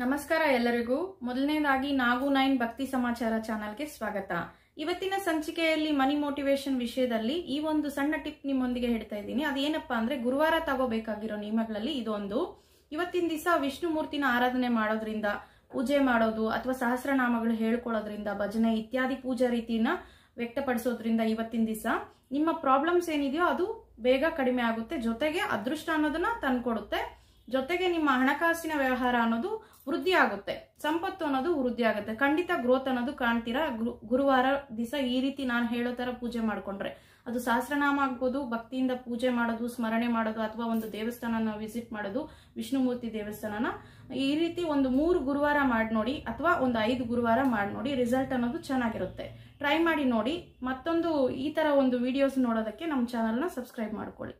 ನಮಸ್ಕಾರ ಎಲ್ಲರಿಗೂ. ಮೊದಲನೇದಾಗಿ ನಾಗು9 ಭಕ್ತಿ ಸಮಾಚಾರ ಚಾನೆಲ್ಗೆ ಸ್ವಾಗತ. ಇವತ್ತಿನ ಸಂಚಿಕೆಯಲ್ಲಿ ಮನಿ ಮೋಟಿವೇಶನ್ ವಿಷಯದಲ್ಲಿ ಈ ಒಂದು ಸಣ್ಣ ಟಿಪ್ ನಿಮ್ಮೊಂದಿಗೆ ಹೇಳ್ತಾ ಇದ್ದೀನಿ. ಅದೇನಪ್ಪಾ ಅಂದ್ರೆ ಗುರುವಾರ ತಗೋಬೇಕಾಗಿರೋ ನಿಯಮಗಳಲ್ಲಿ ಇದೊಂದು. ಇವತ್ತಿನ ದಿವಸ ವಿಷ್ಣು ಮೂರ್ತಿನ ಆರಾಧನೆ ಮಾಡೋದ್ರಿಂದ, ಪೂಜೆ ಮಾಡೋದು ಅಥವಾ ಸಹಸ್ರನಾಮಗಳು ಹೇಳ್ಕೊಳ್ಳೋದ್ರಿಂದ, ಭಜನೆ ಇತ್ಯಾದಿ ಪೂಜಾ ರೀತಿನ ವ್ಯಕ್ತಪಡಿಸೋದ್ರಿಂದ ಇವತ್ತಿನ ದಿವಸ ನಿಮ್ಮ ಪ್ರಾಬ್ಲಮ್ಸ್ ಏನಿದೆಯೋ ಅದು ಬೇಗ ಕಡಿಮೆ ಆಗುತ್ತೆ. ಜೊತೆಗೆ ಅದೃಷ್ಟ ಅನ್ನೋದನ್ನ ತಂದ್ಕೊಡುತ್ತೆ. ಜೊತೆಗೆ ನಿಮ್ಮ ಹಣಕಾಸಿನ ವ್ಯವಹಾರ ಅನ್ನೋದು ವೃದ್ಧಿ ಆಗುತ್ತೆ, ಸಂಪತ್ತು ಅನ್ನೋದು ವೃದ್ಧಿ ಆಗುತ್ತೆ. ಖಂಡಿತ ಗ್ರೋತ್ ಅನ್ನೋದು ಕಾಣ್ತೀರಾ. ಗುರುವಾರ ದಿವಸ ಈ ರೀತಿ ನಾನು ಹೇಳೋ ತರ ಪೂಜೆ ಮಾಡ್ಕೊಂಡ್ರೆ, ಅದು ಸಹಸ್ರನಾಮ ಆಗ್ಬೋದು, ಭಕ್ತಿಯಿಂದ ಪೂಜೆ ಮಾಡೋದು, ಸ್ಮರಣೆ ಮಾಡೋದು, ಅಥವಾ ಒಂದು ದೇವಸ್ಥಾನನ ವಿಸಿಟ್ ಮಾಡೋದು, ವಿಷ್ಣುಮೂರ್ತಿ ದೇವಸ್ಥಾನನ ಈ ರೀತಿ ಒಂದು 3 ಗುರುವಾರ ಮಾಡಿ ನೋಡಿ, ಅಥವಾ ಒಂದು 5 ಗುರುವಾರ ಮಾಡಿ ನೋಡಿ. ರಿಸಲ್ಟ್ ಅನ್ನೋದು ಚೆನ್ನಾಗಿರುತ್ತೆ. ಟ್ರೈ ಮಾಡಿ ನೋಡಿ. ಮತ್ತೊಂದು ಈ ತರ ಒಂದು ವಿಡಿಯೋಸ್ ನೋಡೋದಕ್ಕೆ ನಮ್ಮ ಚಾನಲ್ನ ಸಬ್ಸ್ಕ್ರೈಬ್ ಮಾಡ್ಕೊಳ್ಳಿ.